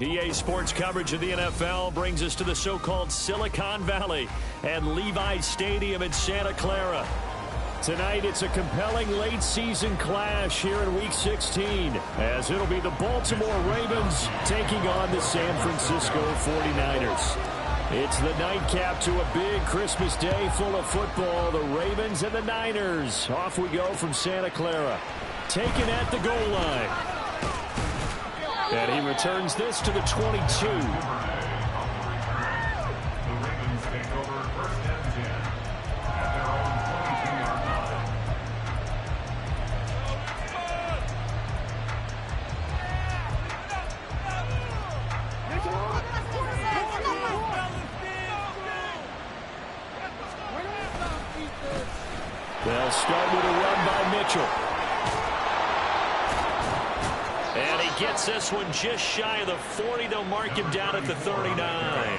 EA Sports coverage of the NFL brings us to the so-called Silicon Valley and Levi's Stadium in Santa Clara. Tonight, it's a compelling late-season clash here in Week 16, as it'll be the Baltimore Ravens taking on the San Francisco 49ers. It's the nightcap to a big Christmas day full of football. The Ravens and the Niners. Off we go from Santa Clara. Taken at the goal line. And he returns this to the 22. They'll start with a run by Mitchell. And he gets this one just shy of the 40. They'll mark him down at the 39.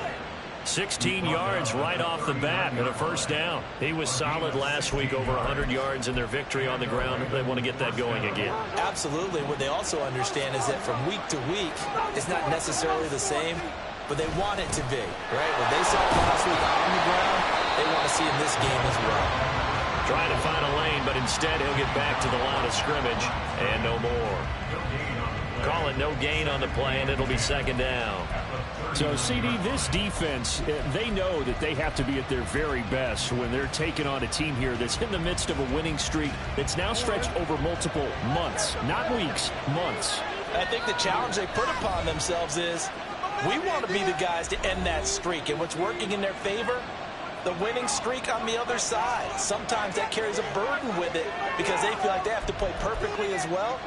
16 yards right off the bat and a first down. He was solid last week, over 100 yards in their victory on the ground. They want to get that going again. Absolutely. What they also understand is that from week to week, it's not necessarily the same, but they want it to be, right? What they saw last week on the ground, they want to see in this game as well. Trying to find a lane, but instead he'll get back to the line of scrimmage and no more. Call it no gain on the play, and it'll be second down. So, CD, this defense, they know that they have to be at their very best when they're taking on a team here that's in the midst of a winning streak that's now stretched over multiple months, not weeks, months. I think the challenge they put upon themselves is we want to be the guys to end that streak, and what's working in their favor, the winning streak on the other side. Sometimes that carries a burden with it because they feel like they have to play perfectly as well.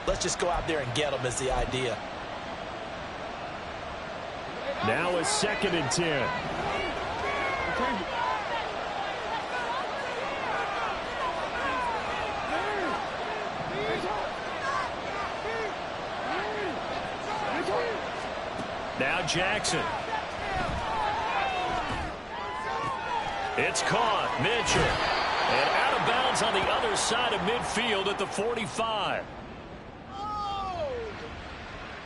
Let's just go out there and get them is the idea. Now a 2nd and 10. Now Jackson. It's caught. Mitchell. And out of bounds on the other side of midfield at the 45.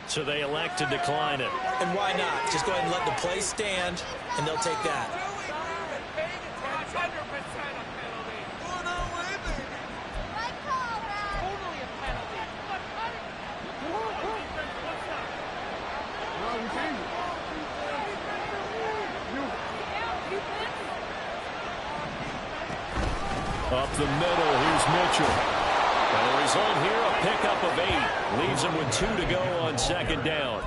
So they elect to decline it. And why not? Just go ahead and let the play stand, and they'll take that. Up the middle, here's Mitchell. And the result here, a pickup of 8. Leaves him with 2 to go on second down.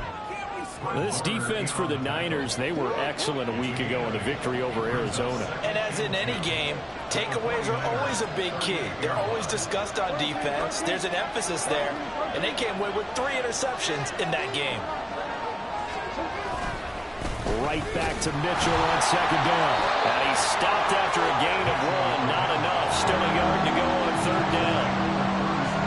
This defense for the Niners, they were excellent a week ago in the victory over Arizona. And as in any game, takeaways are always a big key. They're always discussed on defense. There's an emphasis there, and they came away with 3 interceptions in that game. Right back to Mitchell on second down. And he stopped after a gain of 1. Not enough. Still a yard to go on third down.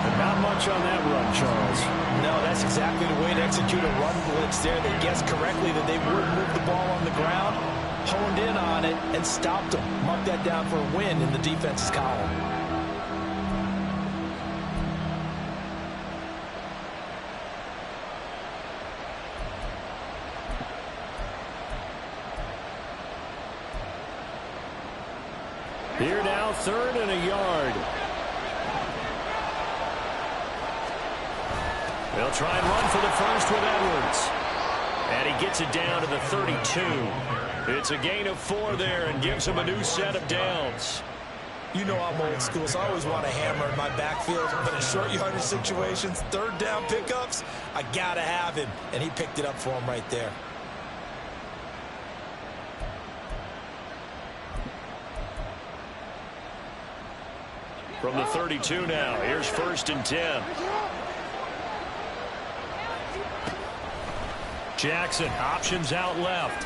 And not much on that run, Charles. No, that's exactly the way to execute a run blitz there. They guessed correctly that they would move the ball on the ground, honed in on it, and stopped them. Mark that down for a win in the defense's column. Here now, 3rd and a yard. They'll try and run for the first with Edwards. And he gets it down to the 32. It's a gain of 4 there and gives him a new set of downs. You know I'm old school, so I always want to hammer in my backfield. But in short yardage situations, 3rd down pickups, I got to have him. And he picked it up for him right there. From the 32 now, here's 1st and 10. Jackson options out left.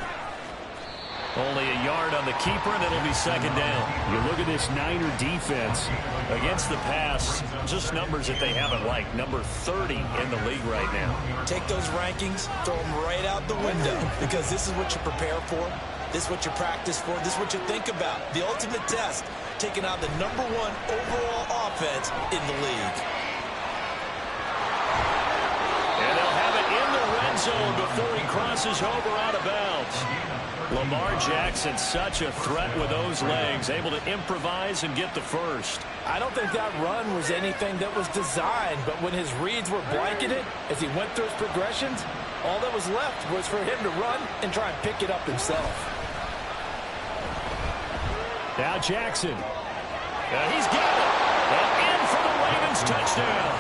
Only a yard on the keeper, and it'll be 2nd down. You look at this Niner defense. Against the pass, just numbers that they haven't liked. Number 30 in the league right now. Take those rankings, throw them right out the window, because this is what you prepare for. This is what you practice for. This is what you think about. The ultimate test, taking out the #1 overall offense in the league. And they'll have it in the red zone before he crosses over out of bounds. Lamar Jackson, such a threat with those legs, able to improvise and get the first. I don't think that run was anything that was designed, but when his reads were blanketed, as he went through his progressions, all that was left was for him to run and try and pick it up himself. Now Jackson. He's got it. And in for the Ravens touchdown.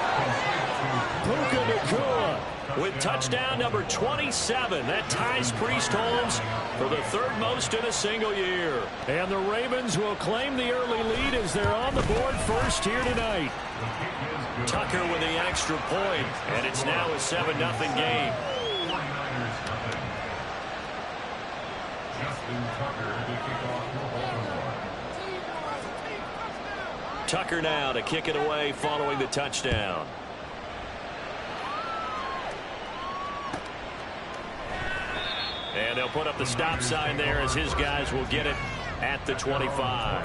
Puka Nacua with touchdown number 27. That ties Priest Holmes for the 3rd most in a single year. And the Ravens will claim the early lead as they're on the board first here tonight. Tucker with the extra point, and it's now a 7-0 game. Tucker now to kick it away following the touchdown. And they'll put up the stop sign there as his guys will get it at the 25.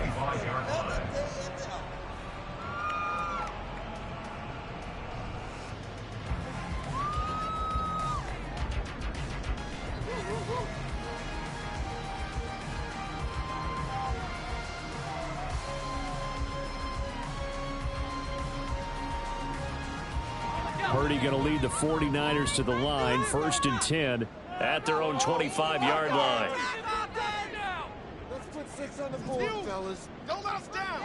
Purdy going to lead the 49ers to the line. 1st and 10 at their own 25-yard line. Let's put 6 on the board, fellas. Don't let us down.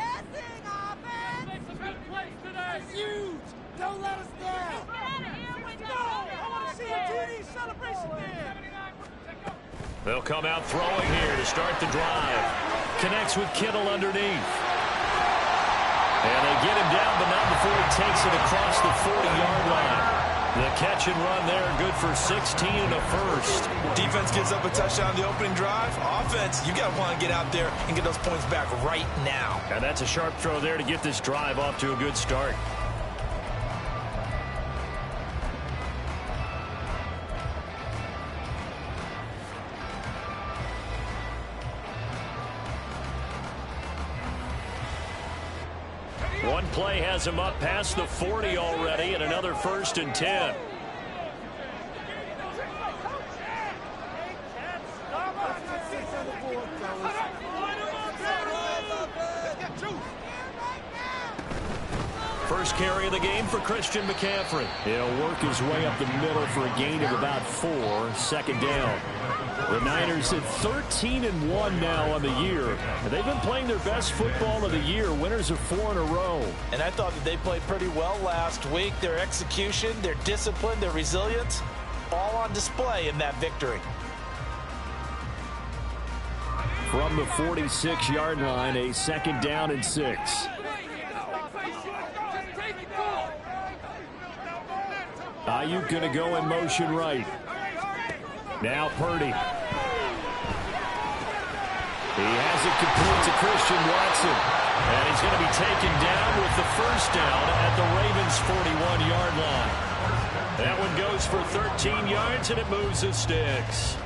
It's a good place today. It's huge. Don't let us down. No, I want to see a TD celebration there. They'll come out throwing here to start the drive. Connects with Kittle underneath. And they get him down, but not before he takes it across the 40-yard line. The catch and run there, good for 16 and a first. Defense gives up a touchdown on the opening drive. Offense, you got to want to get out there and get those points back right now. And that's a sharp throw there to get this drive off to a good start. One play has him up past the 40 already, and another 1st and 10. First carry of the game for Christian McCaffrey. He'll work his way up the middle for a gain of about 4. 2nd down. The Niners at 13-1 now on the year. They've been playing their best football of the year. Winners of 4 in a row. And I thought that they played pretty well last week. Their execution, their discipline, their resilience, all on display in that victory. From the 46-yard line, a 2nd down and 6. Ayuk going to go in motion right. Now Purdy. He has it complete to Christian Watson. And he's going to be taken down with the 1st down at the Ravens' 41-yard line. That one goes for 13 yards, and it moves the sticks.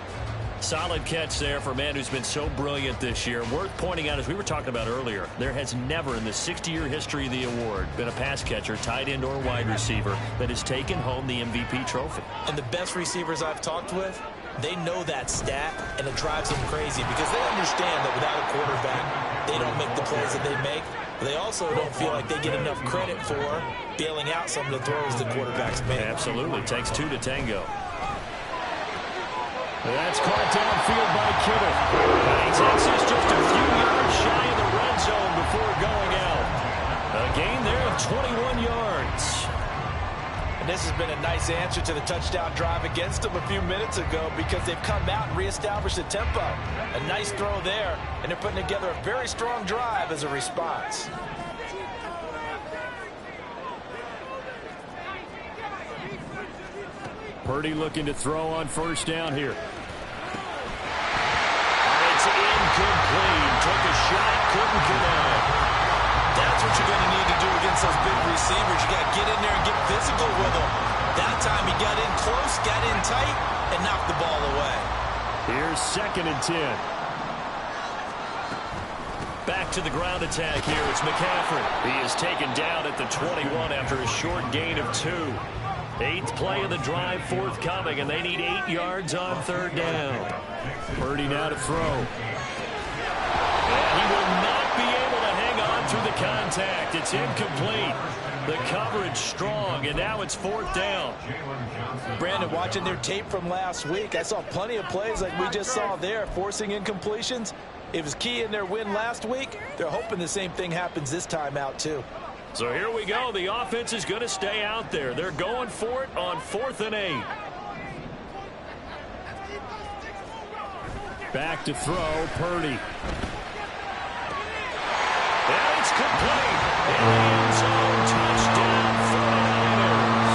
Solid catch there for a man who's been so brilliant this year. Worth pointing out, as we were talking about earlier, there has never in the 60-year history of the award been a pass catcher, tight end, or wide receiver that has taken home the MVP trophy. And the best receivers I've talked with, they know that stat, and it drives them crazy because they understand that without a quarterback, they don't make the plays that they make. They also don't feel like they get enough credit for bailing out some of the throws the quarterbacks make. Absolutely. Takes 2 to tango. That's caught downfield by Kittle. And he takes us just a few yards shy of the red zone before going out. A gain there of 21 yards. And this has been a nice answer to the touchdown drive against them a few minutes ago because they've come out and reestablished the tempo. A nice throw there, and they're putting together a very strong drive as a response. Purdy looking to throw on first down here. It's incomplete. Took a shot, couldn't connect. That's what you're going to need to do against those big receivers. You got to get in there and get physical with them. That time he got in close, got in tight, and knocked the ball away. Here's 2nd and 10. Back to the ground attack here. It's McCaffrey. He is taken down at the 21 after a short gain of 2. 8th play of the drive forthcoming, and they need 8 yards on 3rd down. Purdy now to throw. And he will not be able to hang on through the contact. It's incomplete. The coverage strong, and now it's 4th down. Brandon, watching their tape from last week, I saw plenty of plays like we just saw there, forcing incompletions. It was key in their win last week. They're hoping the same thing happens this time out, too. So here we go. The offense is going to stay out there. They're going for it on 4th and 8. Back to throw, Purdy. And it's complete. End zone touchdown for the Niners.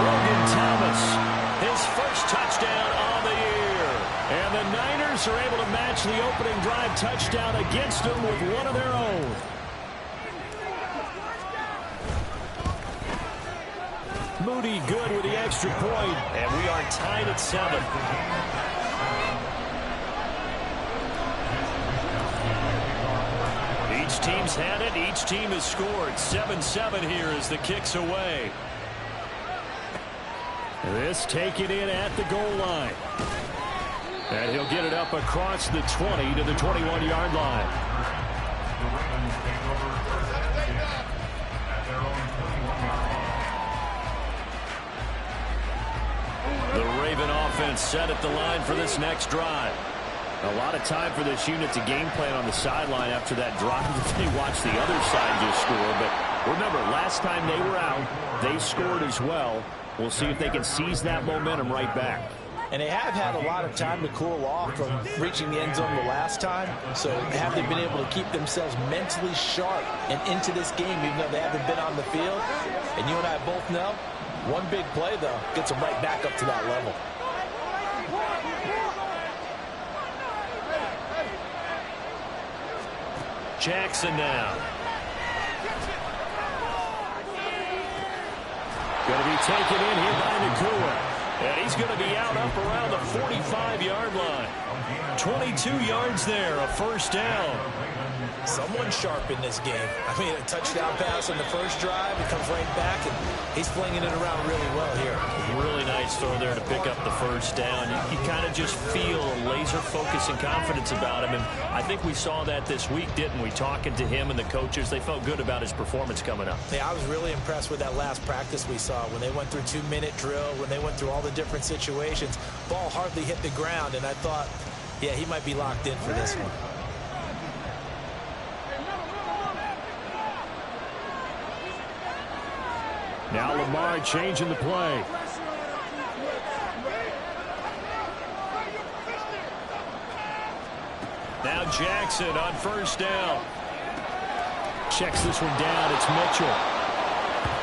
Logan Thomas, his first touchdown on the year. And the Niners are able to match the opening drive touchdown against them with one of their own. Moody good with the extra point, and we are tied at 7. Each team's had it. Each team has scored. 7-7 here as the kick's away. This taken in at the goal line. And he'll get it up across the 20 to the 21-yard line. The Raven offense set at the line for this next drive. A lot of time for this unit to game plan on the sideline after that drive. They watched the other side just score. But remember, last time they were out, they scored as well. We'll see if they can seize that momentum right back. And they have had a lot of time to cool off from reaching the end zone the last time. So have they been able to keep themselves mentally sharp and into this game even though they haven't been on the field? And you and I both know, one big play, though, gets them right back up to that level. Jackson now. Going to be taken in here by Nakua. And he's going to be out up around the 45-yard line. 22 yards there, a first down. Someone sharp in this game. I mean, a touchdown pass on the first drive. It comes right back, and he's flinging it around really well here. Really nice throw there to pick up the first down. You kind of just feel a laser focus and confidence about him, and I think we saw that this week, didn't we? Talking to him and the coaches, they felt good about his performance coming up. Yeah, I was really impressed with that last practice we saw when they went through 2-minute drill, when they went through all the different situations. Ball hardly hit the ground, and I thought, yeah, he might be locked in for this one. Now Lamar changing the play. Now Jackson on first down. Checks this one down. It's Mitchell.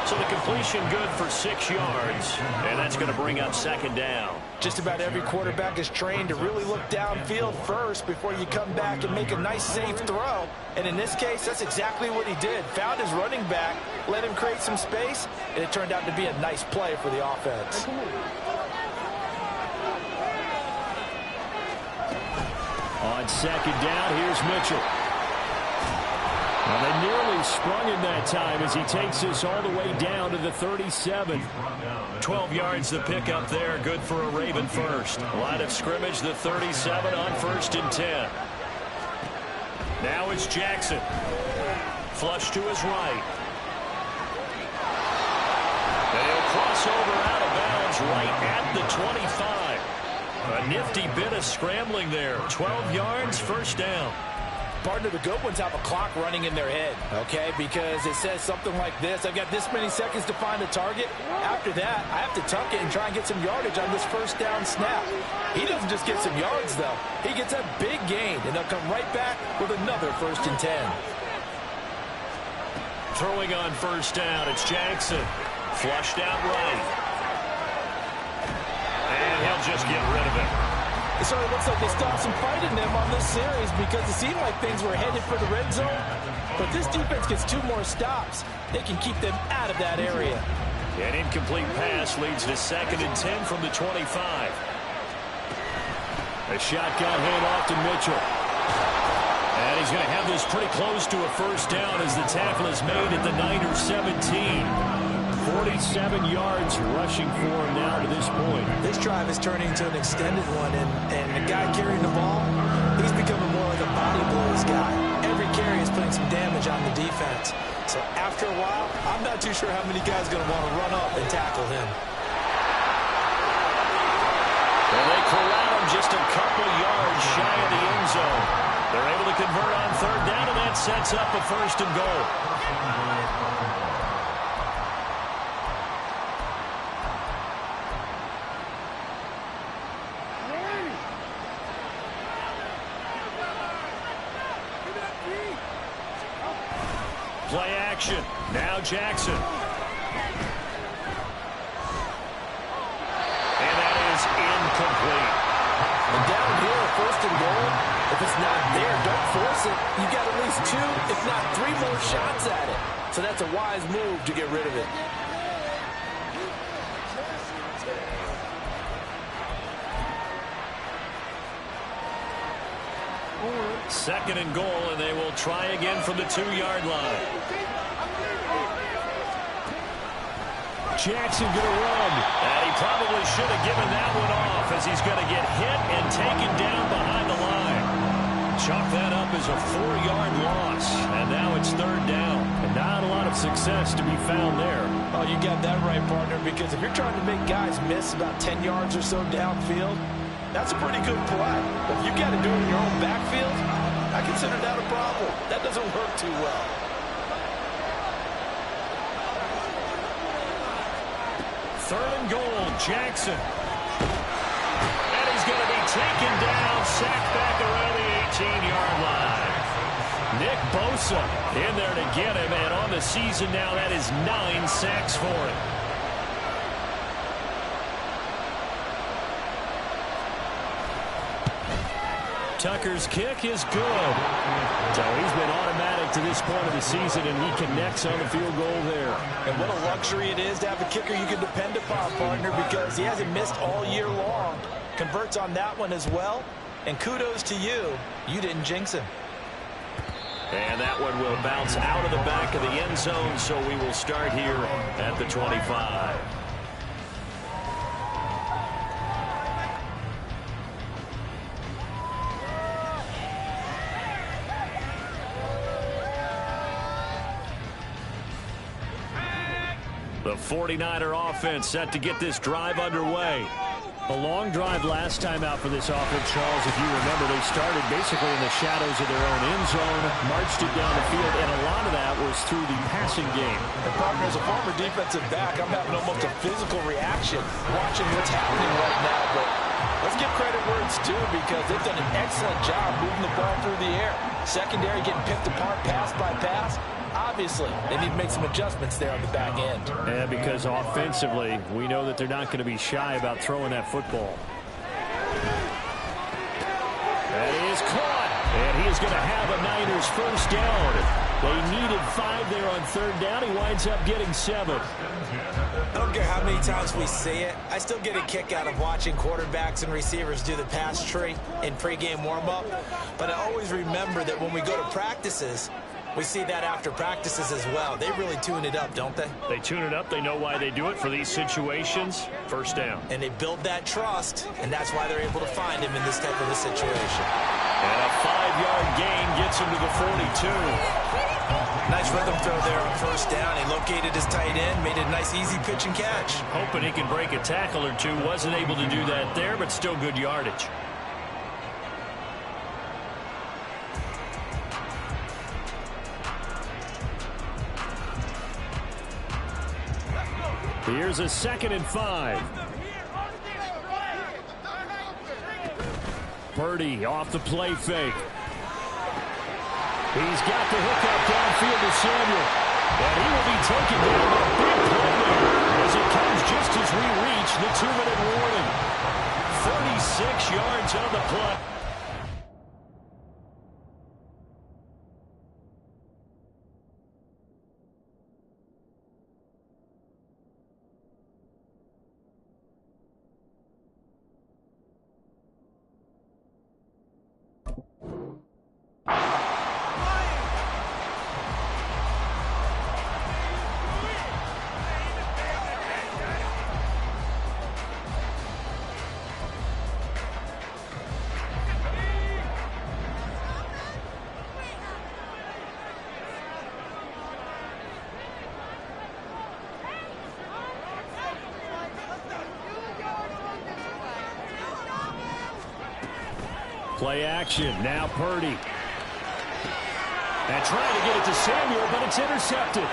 So the completion good for 6 yards. And that's going to bring up second down. Just about every quarterback is trained to really look downfield first before you come back and make a nice, safe throw. And in this case, that's exactly what he did. Found his running back, let him create some space, and it turned out to be a nice play for the offense. On second down, here's Mitchell. Well, they nearly sprung him that time as he takes this all the way down to the 37. 12 yards the pickup there. Good for a Raven first. Line of scrimmage, the 37 on 1st and 10. Now it's Jackson. Flush to his right. And he'll cross over out of bounds right at the 25. A nifty bit of scrambling there. 12 yards, first down. Partner, the good ones have a clock running in their head, okay? Because it says something like this. I've got this many seconds to find the target. After that, I have to tuck it and try and get some yardage on this first down snap. He doesn't just get some yards, though. He gets a big gain, and they'll come right back with another 1st and 10. Throwing on first down, it's Jackson. Flushed out right. they'll just get rid of it. It sort of looks like they stopped some fight in them on this series because it seemed like things were headed for the red zone. But this defense gets 2 more stops. They can keep them out of that area. An incomplete pass leads to 2nd and 10 from the 25. A shotgun handoff to Mitchell. And he's going to have this pretty close to a first down as the tackle is made at the Niners 17. 47 yards rushing for him now to this point. This drive is turning into an extended one, and the guy carrying the ball, he's becoming more like a body blows guy. Every carry is putting some damage on the defense. So after a while, I'm not too sure how many guys are going to want to run up and tackle him. And they corral him just a couple yards shy of the end zone. They're able to convert on 3rd down, and that sets up a 1st and goal. Play action. Now Jackson. And that is incomplete. And down here, 1st and goal, if it's not there, don't force it. You got at least 2, if not 3 more shots at it. So that's a wise move to get rid of it. Second and goal, and they will try again from the 2-yard line. Jackson going to run. And he probably should have given that one off as he's going to get hit and taken down behind the line. Chalk that up as a 4-yard loss, and now it's 3rd down. And not a lot of success to be found there. Oh, you got that right, partner, because if you're trying to make guys miss about 10 yards or so downfield, that's a pretty good play. But if you got to do it in your own backfield, I consider that a problem. That doesn't work too well. Third and goal, Jackson. And he's going to be taken down, sacked back around the 18-yard line. Nick Bosa in there to get him, and on the season now, that is 9 sacks for him. Tucker's kick is good. So he's been automatic to this point of the season, and he connects on the field goal there. And what a luxury it is to have a kicker you can depend upon, partner, because he hasn't missed all year long. Converts on that one as well. And kudos to you. You didn't jinx him. And that one will bounce out of the back of the end zone, so we will start here at the 25. The 49er offense set to get this drive underway. A long drive last time out for this offense, Charles. If you remember, they started basically in the shadows of their own end zone, marched it down the field, and a lot of that was through the passing game. And partner, as a former defensive back, I'm having almost a physical reaction watching what's happening right now. But let's give credit where it's due, because they've done an excellent job moving the ball through the air. Secondary getting picked apart pass by pass. Obviously, they need to make some adjustments there on the back end. Yeah, because offensively, we know that they're not going to be shy about throwing that football. That is caught, and he is going to have a Niners first down. They needed 5 there on 3rd down. He winds up getting 7. I don't care how many times we see it. I still get a kick out of watching quarterbacks and receivers do the pass tree in pregame warm-up. But I always remember that when we go to practices, we see that after practices as well. They really tune it up, don't they? They tune it up. They know why they do it for these situations. First down. And they build that trust, and that's why they're able to find him in this type of a situation. And a 5-yard gain gets him to the 42. Nice rhythm throw there on first down. He located his tight end, made it a nice easy pitch and catch. Hoping he can break a tackle or two. Wasn't able to do that there, but still good yardage. Here's a 2nd and 5. Purdy off the play fake. He's got the hookup downfield to Samuel. And he will be taken down by a big play there as it comes just as we reach the 2-minute warning. 46 yards on the play. Play action. Now Purdy. And trying to get it to Samuel, but it's intercepted.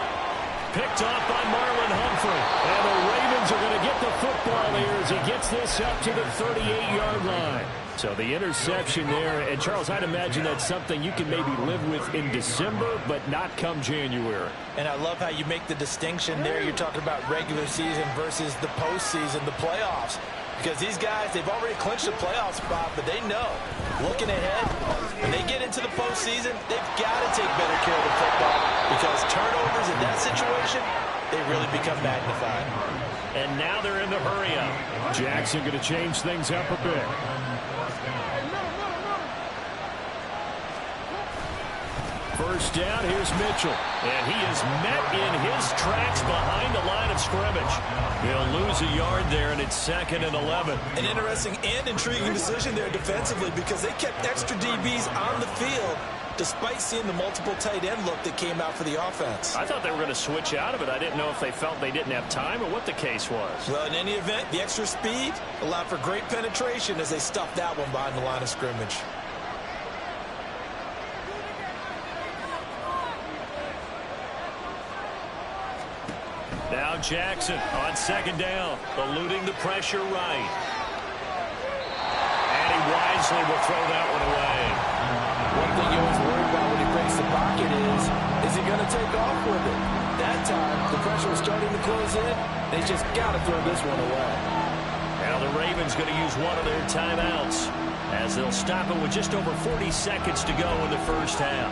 Picked off by Marlon Humphrey. And the Ravens are going to get the football here as he gets this up to the 38-yard line. So the interception there. And, Charles, I'd imagine that's something you can maybe live with in December, but not come January. And I love how you make the distinction there. You're talking about regular season versus the postseason, the playoffs. Because these guys, they've already clinched the playoff spot, but they know, looking ahead, when they get into the postseason, they've got to take better care of the football because turnovers in that situation, they really become magnified. And now they're in the hurry-up. Jackson going to change things up a bit. First down, here's Mitchell. And he is met in his tracks behind the line of scrimmage. He'll lose a yard there, and it's 2nd and 11. An interesting and intriguing decision there defensively because they kept extra DBs on the field despite seeing the multiple tight end look that came out for the offense. I thought they were going to switch out of it. I didn't know if they felt they didn't have time or what the case was. Well, in any event, the extra speed allowed for great penetration as they stuffed that one behind the line of scrimmage. Now Jackson on 2nd down, eluding the pressure right. And he wisely will throw that one away. One thing you always worry about when he breaks the pocket is he going to take off with it? That time, the pressure was starting to close in. They just got to throw this one away. Now the Ravens going to use one of their timeouts as they'll stop it with just over 40 seconds to go in the first half.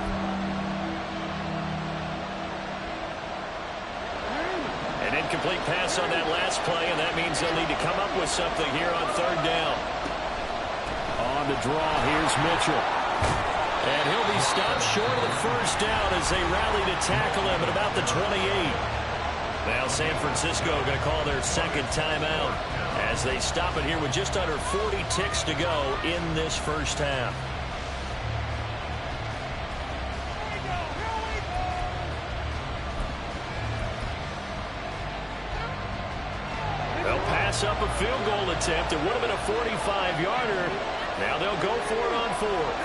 An incomplete pass on that last play, and that means they'll need to come up with something here on 3rd down. On the draw, here's Mitchell. And he'll be stopped short of the first down as they rally to tackle him at about the 28. Now San Francisco going to call their 2nd timeout as they stop it here with just under 40 ticks to go in this first half. They'll pass up a field goal attempt. It would have been a 45-yarder. Now they'll go for it on 4th.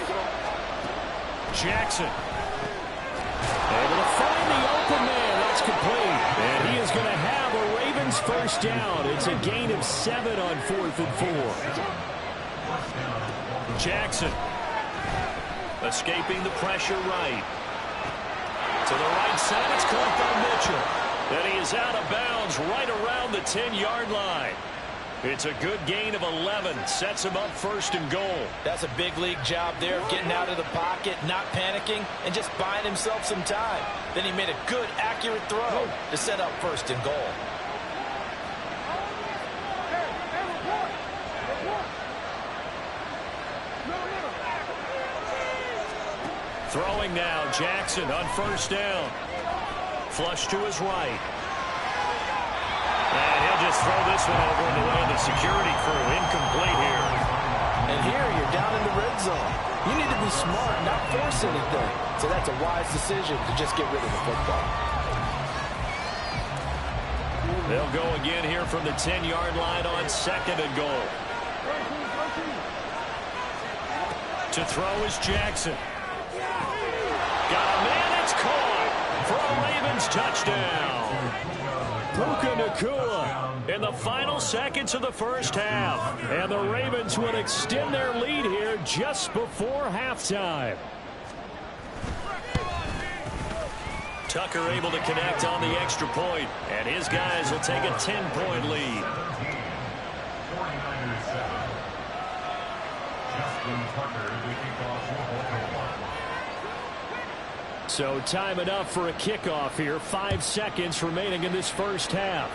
Jackson able to find the open man. That's complete. And he is going to have a Ravens first down. It's a gain of 7 on 4th and 4. Jackson escaping the pressure right. To the right side, it's caught by Mitchell. And he is out of bounds right around the 10-yard line. It's a good gain of 11. Sets him up 1st and goal. That's a big league job there of getting out of the pocket, not panicking, and just buying himself some time. Then he made a good, accurate throw to set up 1st and goal. Throwing now, Jackson on 1st down. Flush to his right. And he'll just throw this one over in the way of the security crew. Incomplete here. And here you're down in the red zone. You need to be smart, not force anything. So that's a wise decision to just get rid of the football. They'll go again here from the 10-yard line on 2nd and goal. To throw is Jackson. Got a man, it's caught for a Ravens touchdown. Puka Nacua in the final seconds of the first half. And the Ravens will extend their lead here just before halftime. Tucker able to connect on the extra point, and his guys will take a 10-point lead. So time enough for a kickoff here. 5 seconds remaining in this first half.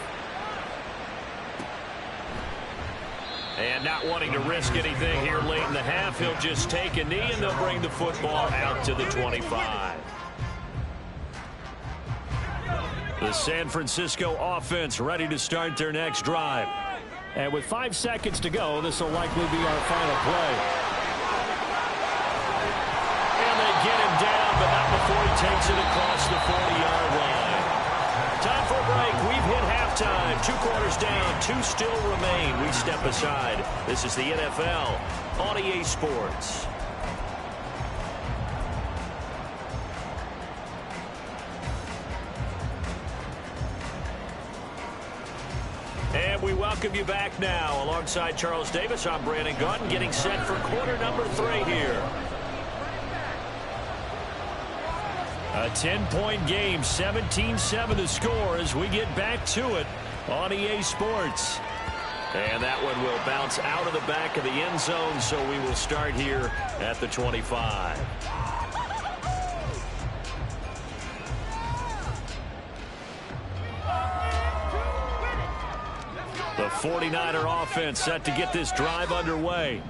And not wanting to risk anything here late in the half, he'll just take a knee and they'll bring the football out to the 25. The San Francisco offense ready to start their next drive. And with 5 seconds to go, this will likely be our final play. And they get him down, but not before he takes it across the 40-yard line. Time for a break. We've hit halftime. 2 quarters down, 2 still remain. We step aside. This is the NFL on EA Sports. And we welcome you back now. Alongside Charles Davis, I'm Brandon Gaudin, getting set for quarter number 3 here. A 10-point game, 17-7 the score as we get back to it on EA Sports. And that one will bounce out of the back of the end zone, so we will start here at the 25. The 49er offense set to get this drive underway.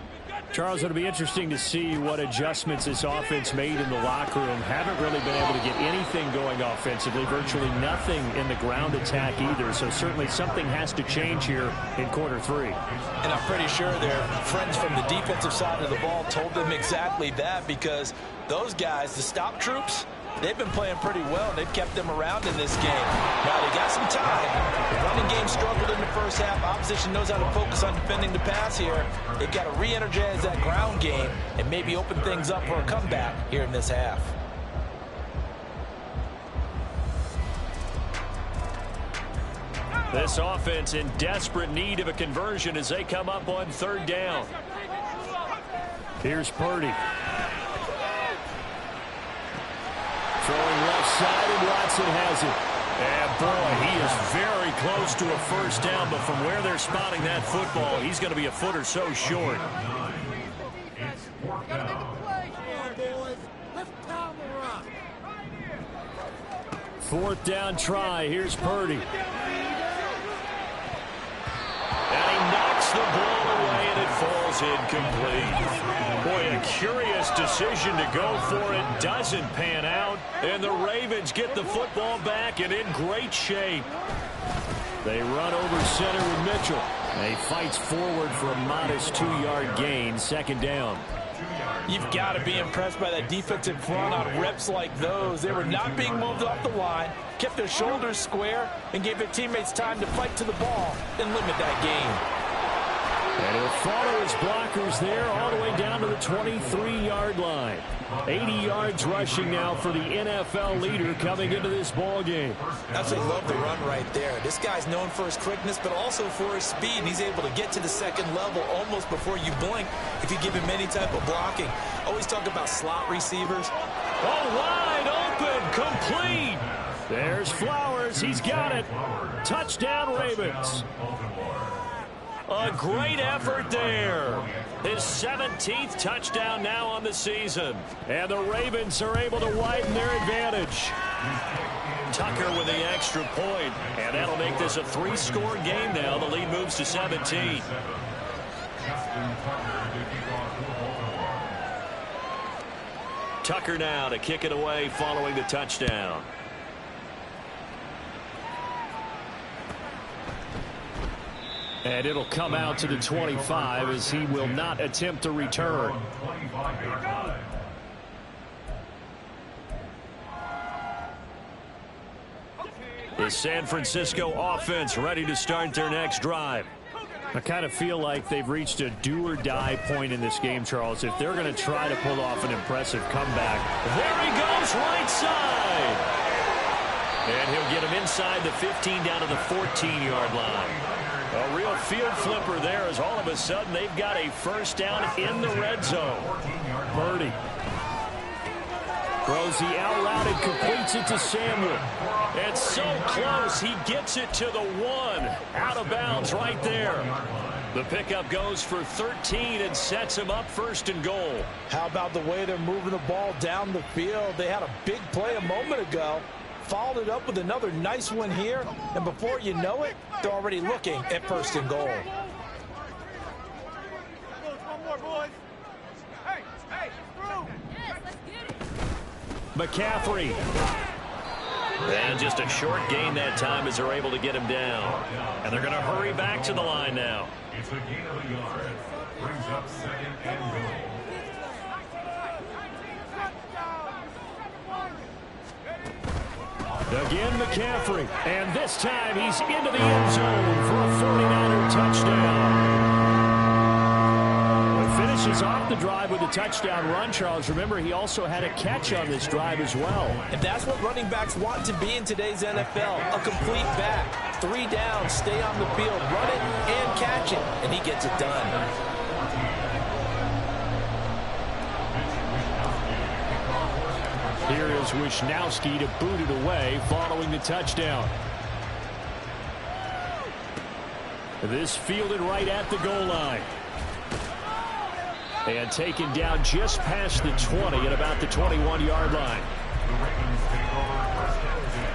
Charles, it'll be interesting to see what adjustments this offense made in the locker room. Haven't really been able to get anything going offensively, virtually nothing in the ground attack either. So certainly something has to change here in quarter 3. And I'm pretty sure their friends from the defensive side of the ball told them exactly that, because those guys, the stop troops, they've been playing pretty well. They've kept them around in this game. Now, they got some time. The running game struggled in the first half. Opposition knows how to focus on defending the pass here. They've got to re-energize that ground game and maybe open things up for a comeback here in this half. This offense in desperate need of a conversion as they come up on 3rd down. Here's Purdy. Throwing left side, and Watson has it. And boy, he is very close to a first down, but from where they're spotting that football, he's going to be a foot or so short. Fourth down try. Here's Purdy. And he knocks the ball away, and it falls incomplete. Boy, a curious decision to go for it. Doesn't pan out. And the Ravens get the football back and in great shape. They run over center with Mitchell. And he fights forward for a modest 2-yard gain. 2nd down. You've got to be impressed by that defensive front on reps like those. They were not being moved off the line, kept their shoulders square, and gave their teammates time to fight to the ball and limit that gain. And he'll follow his blockers there all the way down to the 23-yard line. 80 yards rushing now for the NFL leader coming into this ball game. Absolutely love the run right there. This guy's known for his quickness, but also for his speed. And he's able to get to the 2nd level almost before you blink if you give him any type of blocking. Always talk about slot receivers. Oh, wide open, complete. There's Flowers. He's got it. Touchdown, Ravens. A great effort there. His 17th touchdown now on the season. And the Ravens are able to widen their advantage. Tucker with the extra point. And that'll make this a 3-score game now. The lead moves to 17. Tucker now to kick it away following the touchdown. And it'll come out to the 25 as he will not attempt to return. The San Francisco offense ready to start their next drive. I kind of feel like they've reached a do-or-die point in this game, Charles. If they're going to try to pull off an impressive comeback. There he goes, right side. And he'll get him inside the 15 down to the 14-yard line. A real field flipper there as all of a sudden they've got a first down in the red zone. Purdy throws the out route and completes it to Samuel. It's so close. He gets it to the 1. Out of bounds right there. The pickup goes for 13 and sets him up 1st and goal. How about the way they're moving the ball down the field? They had a big play a moment ago. Followed it up with another nice one here. And before you know it, they're already looking at 1st and goal. McCaffrey. And just a short gain that time as they're able to get him down. And they're going to hurry back to the line now. It's a gain of a yard. Brings up 2nd and goal. Again, McCaffrey. And this time he's into the end zone for a 49er touchdown. Finishes off the drive with a touchdown run, Charles. Remember, he also had a catch on this drive as well. And that's what running backs want to be in today's NFL. A complete back. 3 downs, stay on the field, run it and catch it. And he gets it done. Here is Wisnowski to boot it away following the touchdown. This fielded right at the goal line. And taken down just past the 20 at about the 21-yard line. The Ravens take over 1st and 10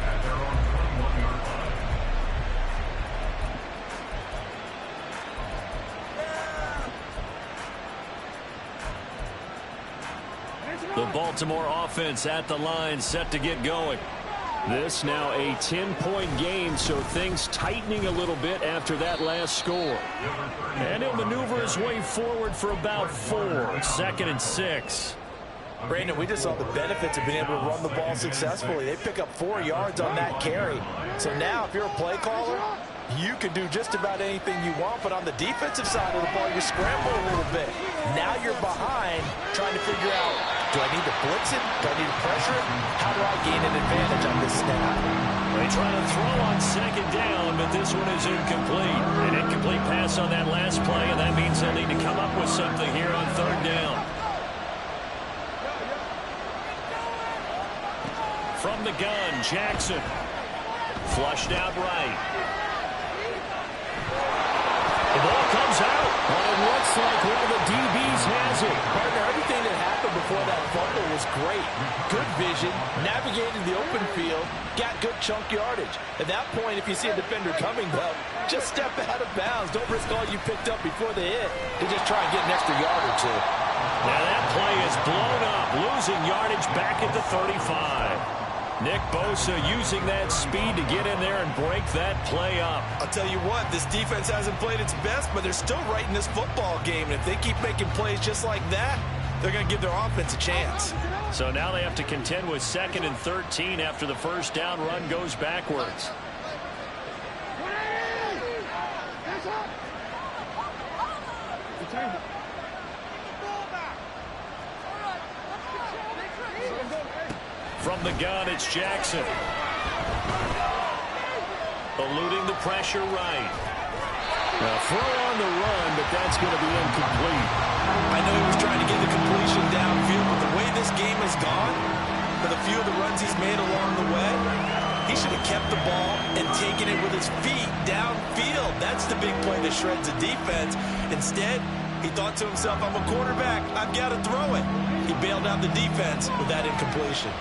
at their own 21-yard line. The Baltimore offense at the line, set to get going. This now a 10-point game, so things tightening a little bit after that last score. And he'll maneuver his way forward for about 4. 2nd and 6. Brandon, we just saw the benefits of being able to run the ball successfully. They pick up 4 yards on that carry. So now if you're a play caller, you can do just about anything you want, but on the defensive side of the ball, you scramble a little bit. Now you're behind trying to figure out, do I need to blitz it? Do I need to pressure it? How do I gain an advantage on this snap? They try to throw on 2nd down, but this one is incomplete. An incomplete pass on that last play, and that means they'll need to come up with something here on 3rd down. From the gun, Jackson. Flushed out right. The ball comes out, but it looks like one of the DBs has it. Partner, everything that happened before that fumble was great. Good vision, navigated the open field, got good chunk yardage. At that point, if you see a defender coming, though, just step out of bounds. Don't risk all you picked up before they hit to just try and get an extra yard or two. Now that play is blown up, losing yardage back at the 35. Nick Bosa using that speed to get in there and break that play up. I'll tell you what, this defense hasn't played its best, but they're still right in this football game. And if they keep making plays just like that, they're going to give their offense a chance. So now they have to contend with 2nd and 13 after the 1st down run goes backwards. From the gun, it's Jackson. Eluding the pressure right. Now throw on the run, but that's going to be incomplete. I know he was trying to get the completion downfield, but the way this game has gone, for the few of the runs he's made along the way, he should have kept the ball and taken it with his feet downfield. That's the big play that shreds the defense. Instead, he thought to himself, I'm a quarterback, I've got to throw it. He bailed out the defense with that incompletion.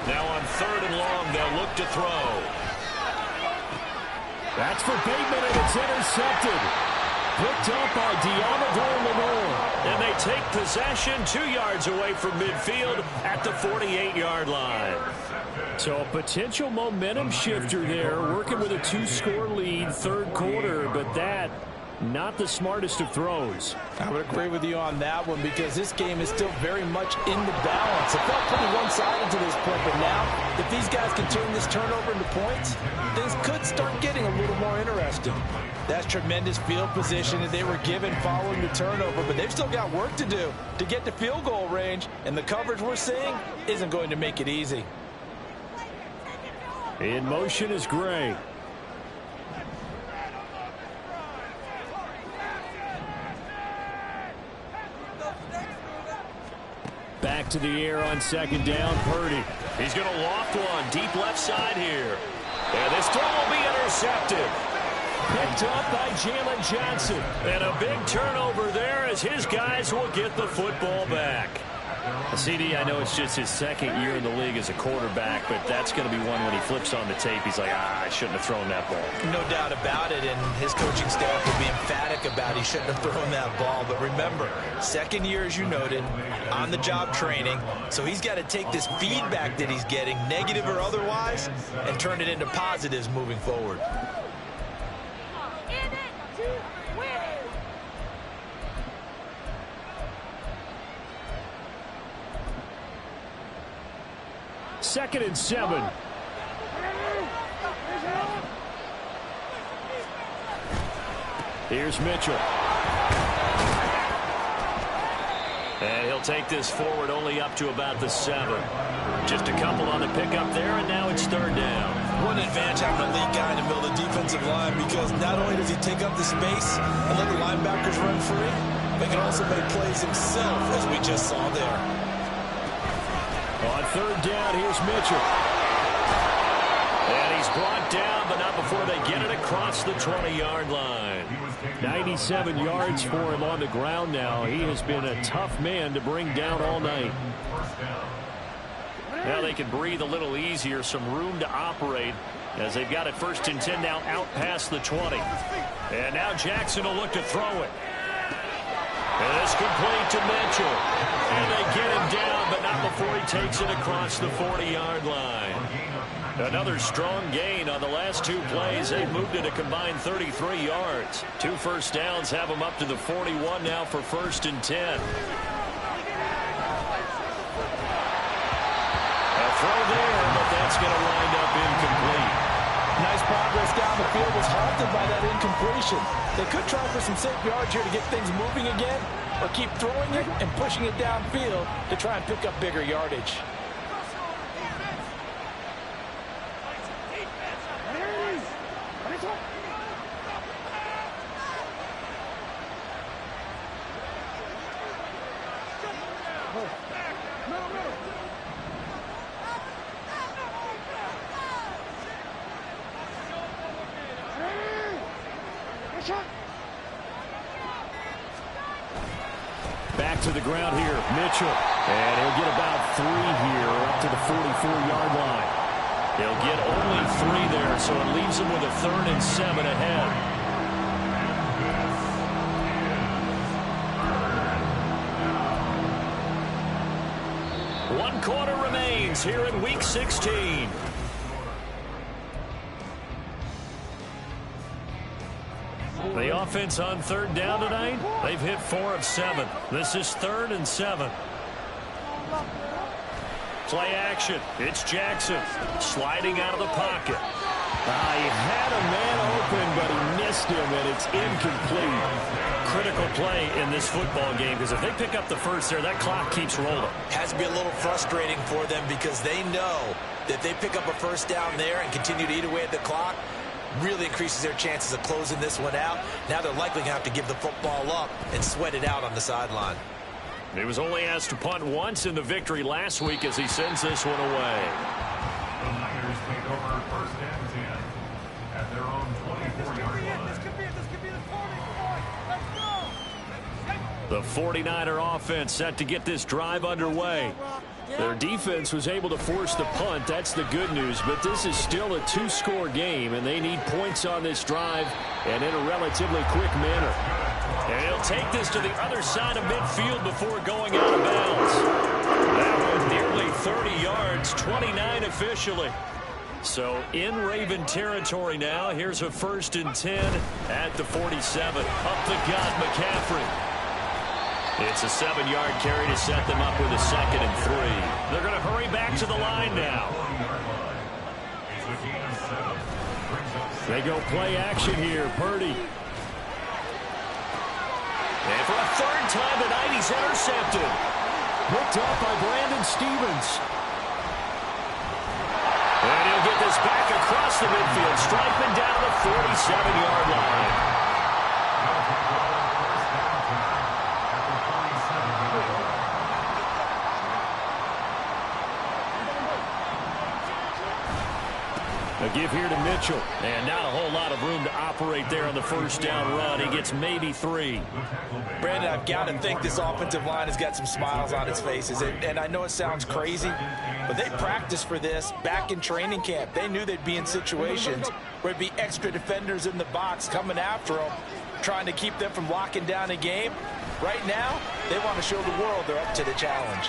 Now on 3rd and long, they'll look to throw. That's for Bateman, and it's intercepted. Picked up by Diamador Lenore. And they take possession 2 yards away from midfield at the 48-yard line. So a potential momentum shifter there, working with a 2-score lead, 3rd quarter, but that not the smartest of throws. I would agree with you on that one because this game is still very much in the balance. It felt pretty one-sided to this point, but now if these guys can turn this turnover into points, things could start getting a little more interesting. That's tremendous field position that they were given following the turnover, but they've still got work to do to get to field goal range, and the coverage we're seeing isn't going to make it easy. In motion is Gray. back to the air on second down. Purdy. He's going to loft one deep left side here. And this throw will be intercepted. Picked up by Jalen Johnson. And a big turnover there as his guys will get the football back. CD, I know it's just his second year in the league as a quarterback, but that's going to be one when he flips on the tape. He's like, I shouldn't have thrown that ball. No doubt about it, and his coaching staff will be emphatic about he shouldn't have thrown that ball. But remember, second year, as you noted, on-the-job training, so he's got to take this feedback that he's getting, negative or otherwise, and turn it into positives moving forward. Second and 7. Here's Mitchell. And he'll take this forward only up to about the 7. Just a couple on the pickup there, and now it's third down. What an advantage having a lead guy in the middle of the defensive line, because not only does he take up the space and let the linebackers run free, but he can also make plays himself, as we just saw there. On third down, here's Mitchell. And he's brought down, but not before they get it across the 20-yard line. 97 yards for him on the ground now. He has been a tough man to bring down all night. Now they can breathe a little easier, some room to operate as they've got it first and 10 now out past the 20. And now Jackson will look to throw it. And it's complete to Mitchell. And they get him down, but not before he takes it across the 40-yard line. Another strong gain on the last two plays. They've moved it a combined 33 yards. 2 first downs have them up to the 41 now for first and 10. A throw there, but that's going to wind up incomplete. Nice progress down the field was halted by that incompletion. They could try for some safe yards here to get things moving again, or keep throwing it and pushing it downfield to try and pick up bigger yardage. Back to the ground here, Mitchell. And he'll get about 3 here up to the 44-yard line. He'll get only 3 there, so it leaves him with a 3rd and 7 ahead. One quarter remains here in Week 16. The offense on third down tonight, they've hit 4 of 7. This is 3rd and 7. Play action. It's Jackson sliding out of the pocket. He had a man open, but he missed him, and it's incomplete. Critical play in this football game, because if they pick up the first there, that clock keeps rolling. Has to be a little frustrating for them, because they know that they pick up a first down there and continue to eat away at the clock, really increases their chances of closing this one out. Now they're likely going to have to give the football up and sweat it out on the sideline. He was only asked to punt once in the victory last week as he sends this one away. The Niners take over first and 10 at their own 24-yard line. The 49er offense set to get this drive underway. Their defense was able to force the punt. That's the good news. But this is still a 2-score game, and they need points on this drive and in a relatively quick manner. And he'll take this to the other side of midfield before going out of bounds. That was nearly 30 yards, 29 officially. So in Raven territory now. Here's a 1st and 10 at the 47. Up the gut, McCaffrey. It's a 7-yard carry to set them up with a 2nd and 3. They're going to hurry back to the line now. They go play action here. Purdy. And for a 3rd time tonight, he's intercepted. Picked up by Brandon Stevens. And he'll get this back across the midfield. Striping down the 47-yard line. A give here to Mitchell. And not a whole lot of room to operate there on the first down run. He gets maybe 3. Brandon, I've got to think this offensive line has got some smiles on its faces. And I know it sounds crazy, but they practiced for this back in training camp. They knew they'd be in situations where there'd be extra defenders in the box coming after them, trying to keep them from locking down a game. Right now, they want to show the world they're up to the challenge.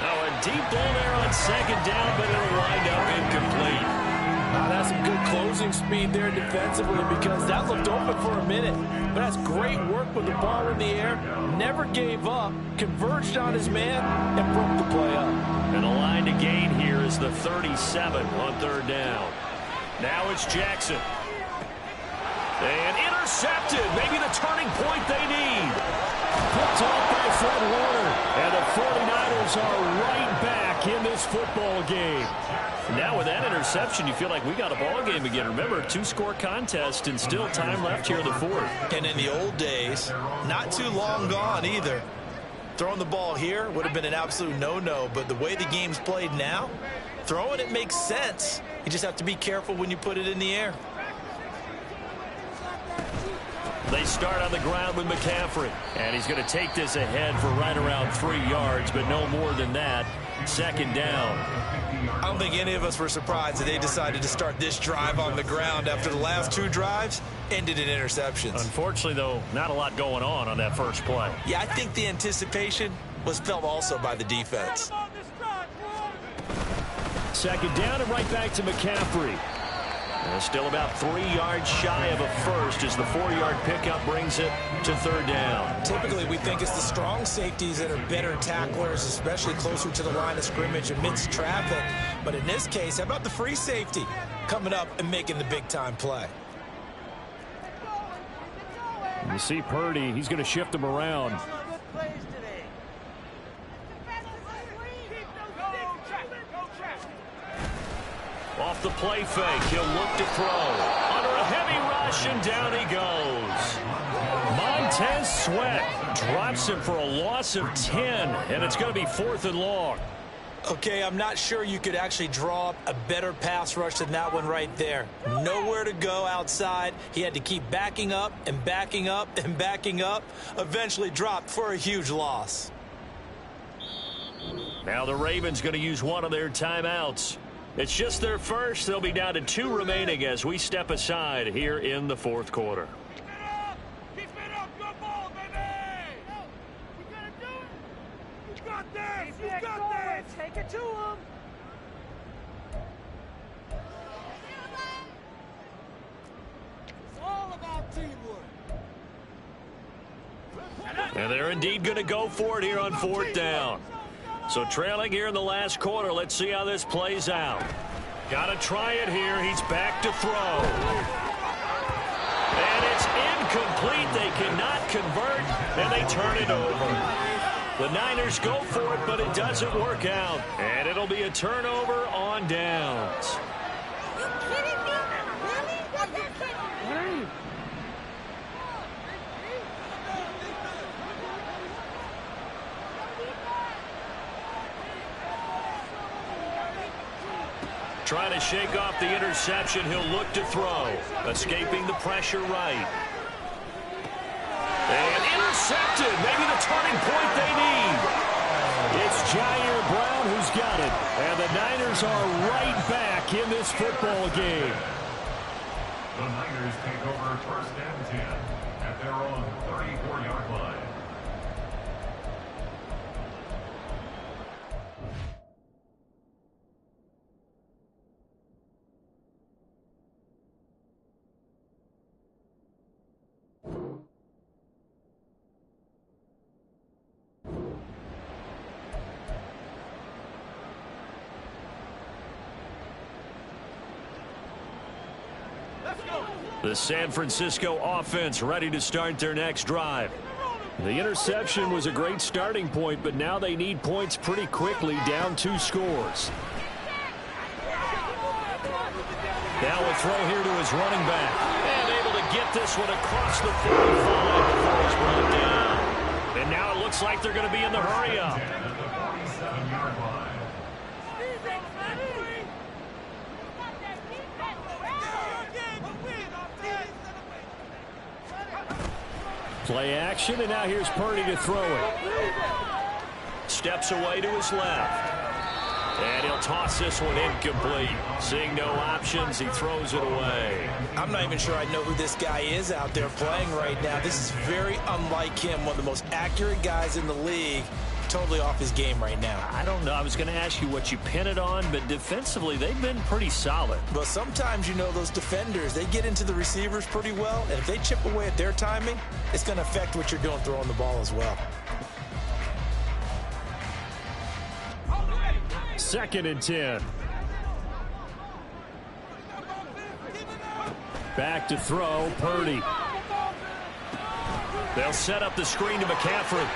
Oh, a deep ball there on second down, but it'll wind up incomplete. That's some good closing speed there defensively, because that looked open for a minute. But that's great work with the ball in the air. Never gave up, converged on his man, and broke the play up. And the line to gain here is the 37 on third down. Now it's Jackson. And intercepted. Maybe the turning point they need. Picked off by Fred Warner. And the 49ers are right back in this football game. Now with that interception, you feel like we got a ball game again. Remember, 2-score contest and still time left here in the fourth. And in the old days, not too long gone either. Throwing the ball here would have been an absolute no-no. But the way the game's played now, throwing it makes sense. You just have to be careful when you put it in the air. They start on the ground with McCaffrey. And he's going to take this ahead for right around 3 yards, but no more than that. Second down. I don't think any of us were surprised that they decided to start this drive on the ground after the last 2 drives ended in interceptions. Unfortunately, though, not a lot going on that first play. Yeah, I think the anticipation was felt also by the defense. Second down and right back to McCaffrey. And still about 3 yards shy of a first as the 4-yard pickup brings it to third down. Typically, we think it's the strong safeties that are better tacklers, especially closer to the line of scrimmage amidst traffic. But in this case, how about the free safety coming up and making the big-time play? You see Purdy, he's going to shift him around. Off the play fake, he'll look to throw. Under a heavy rush, and down he goes. Montez Sweat drops him for a loss of 10, and it's going to be 4th and long. Okay, I'm not sure you could actually draw up a better pass rush than that one right there. Nowhere to go outside. He had to keep backing up and backing up and backing up. Eventually dropped for a huge loss. Now the Ravens going to use one of their timeouts. It's just their first. They'll be down to 2 remaining as we step aside here in the fourth quarter. Keep it up, good ball, baby! We gotta do it! You got this! You got this! Take it to him! It's all about teamwork. And they're indeed going to go for it here on 4th down. So trailing here in the last quarter. Let's see how this plays out. Got to try it here. He's back to throw. And it's incomplete. They cannot convert, and they turn it over. The Niners go for it, but it doesn't work out. And it'll be a turnover on downs. You kidding me? Really? Are you kidding me? Trying to shake off the interception. He'll look to throw. Escaping the pressure right. And intercepted. Maybe the turning point they need. It's Jair Brown who's got it. And the Niners are right back in this football game. The Niners take over 1st and 10 at their own 34-yard line. The San Francisco offense ready to start their next drive. The interception was a great starting point, but now they need points pretty quickly, down 2 scores. Now a throw here to his running back. And able to get this one across the 45 before he's brought down. And now it looks like they're going to be in the hurry up. Play action, and now here's Purdy to throw it. Steps away to his left. And he'll toss this one incomplete. Seeing no options, he throws it away. I'm not even sure I know who this guy is out there playing right now. This is very unlike him, one of the most accurate guys in the league. Totally off his game right now. I don't know. I was going to ask you what you pin it on, but defensively, they've been pretty solid. But sometimes, you know, those defenders, they get into the receivers pretty well, and if they chip away at their timing, it's going to affect what you're doing throwing the ball as well. 2nd and 10. Back to throw, Purdy. They'll set up the screen to McCaffrey.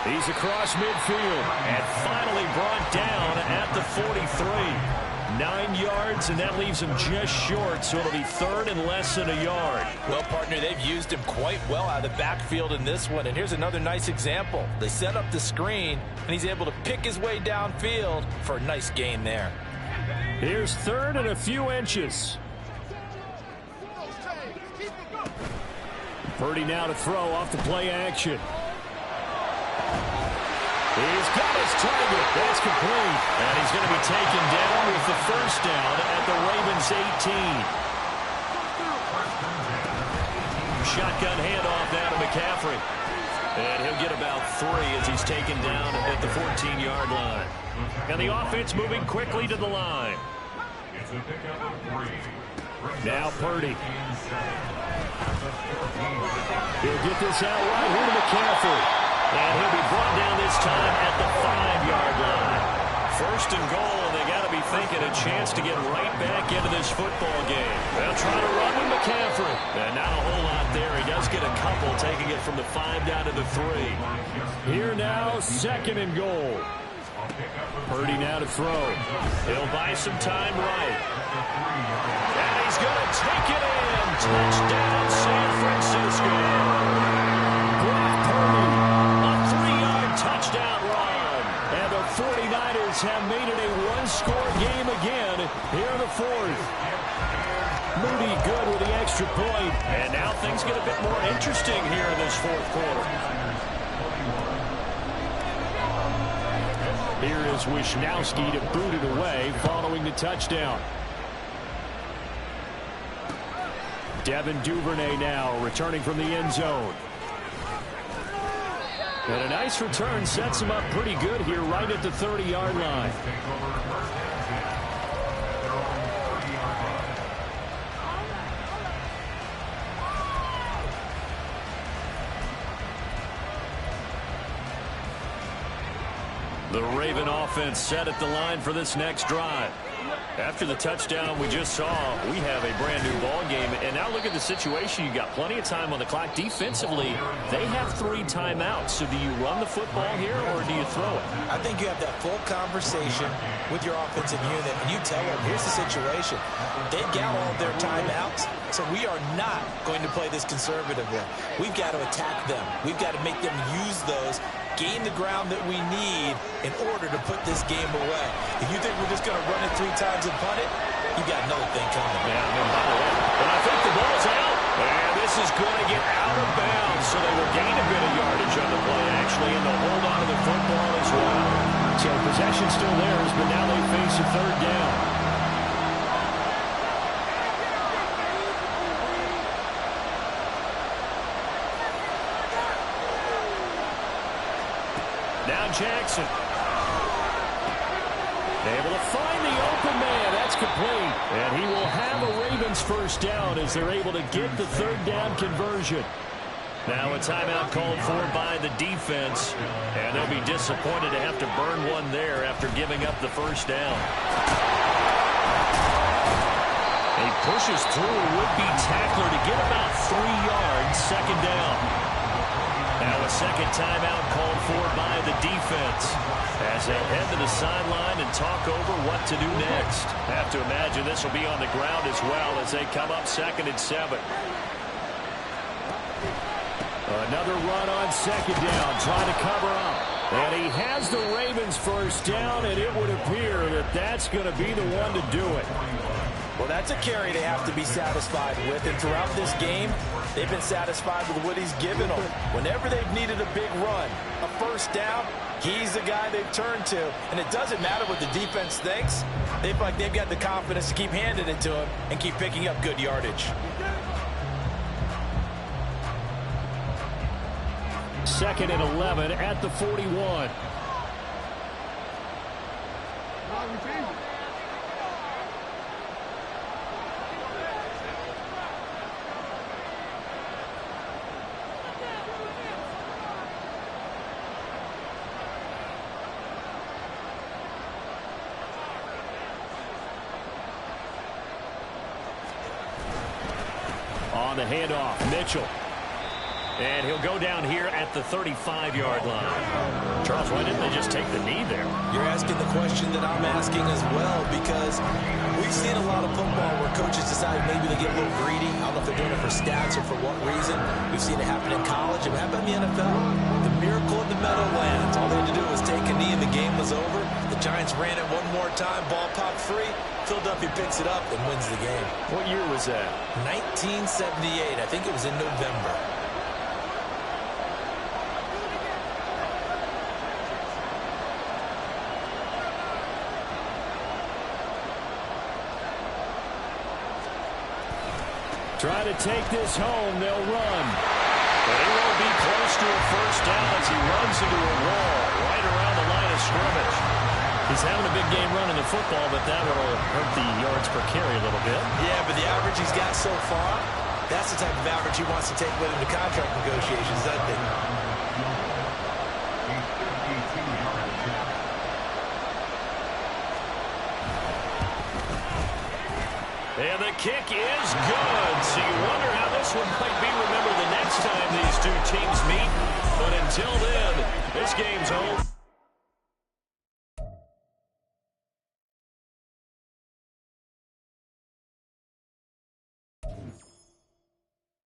He's across midfield and finally brought down at the 43. 9 yards, and that leaves him just short, so it'll be 3rd and less than a yard. Well, partner, they've used him quite well out of the backfield in this one, and here's another nice example. They set up the screen, and he's able to pick his way downfield for a nice gain there. Here's 3rd and a few inches. Purdy now to throw off the play action. He's got his target. That's complete. And he's going to be taken down with the 1st down at the Ravens 18. Shotgun handoff now to McCaffrey. And he'll get about 3 as he's taken down at the 14-yard line. And the offense moving quickly to the line. Now Purdy. He'll get this out right here to McCaffrey. And he'll be brought down this time at the 5-yard line. 1st and goal, and they got to be thinking a chance to get right back into this football game. They'll try to run with McCaffrey. And not a whole lot there. He does get a couple, taking it from the 5 down to the 3. Here now, 2nd and goal. Purdy now to throw. He'll buy some time right. And he's going to take it in. Touchdown, San Francisco. Brock Purdy. Touchdown run. And the 49ers have made it a one-score game again here in the 4th. Moody good with the extra point. And now things get a bit more interesting here in this 4th quarter. Here is Wisnowski to boot it away following the touchdown. Devin Duvernay now returning from the end zone. And a nice return sets him up pretty good here right at the 30-yard line. The Raven offense set at the line for this next drive. After the touchdown we just saw, we have a brand new ball game. And now look at the situation. You got plenty of time on the clock. Defensively, they have 3 timeouts. So do you run the football here or do you throw it? I think you have that full conversation with your offensive unit, and you tell them, here's the situation. They've got all of their timeouts, so we are not going to play this conservatively. We've got to attack them. We've got to make them use those, gain the ground that we need in order to put this game away. If you think we're just going to run it 3 times and punt it, you got another thing coming. Yeah, and I think the ball's out. And this is going to get out of bounds, so they will gain a bit of yardage on the play, actually, and they'll hold on to the football as well. So possession still theirs, but now they face a 3rd down. Now Jackson. Able to find the open man. That's complete. And he will have a Ravens 1st down as they're able to get the 3rd down conversion. Now a timeout called for by the defense. And they'll be disappointed to have to burn one there after giving up the 1st down. He pushes through a would-be tackler to get about 3 yards. 2nd down. Now a 2nd timeout called for by the defense as they'll head to the sideline and talk over what to do next. Have to imagine this will be on the ground as well as they come up 2nd and 7. Another run on 2nd down, trying to cover up. And he has the Ravens 1st down, and it would appear that that's going to be the one to do it. Well, that's a carry they have to be satisfied with. And throughout this game, they've been satisfied with what he's given them. Whenever they've needed a big run, a first down, he's the guy they've turned to. And it doesn't matter what the defense thinks. They feel like they've got the confidence to keep handing it to him and keep picking up good yardage. Second and 11 at the 41. On the handoff, Mitchell. And he'll go down here at the 35-yard line. Charles, why didn't they just take the knee there? You're asking the question that I'm asking as well, because we've seen a lot of football where coaches decide maybe they get a little greedy. I don't know if they're doing it for stats or for what reason. We've seen it happen in college. It happened in the NFL. The miracle in the Meadowlands. All they had to do was take a knee and the game was over. The Giants ran it one more time. Ball popped free. Philadelphia picks it up and wins the game. What year was that? 1978. I think it was in November. Try to take this home. They'll run. But he won't be close to a first down as he runs into a wall right around the line of scrimmage. He's having a big game running the football, but that will hurt the yards per carry a little bit. Yeah, but the average he's got so far, that's the type of average he wants to take with him to contract negotiations, doesn't he? And the kick is good. So you wonder how this one might be remembered the next time these two teams meet. But until then, this game's home.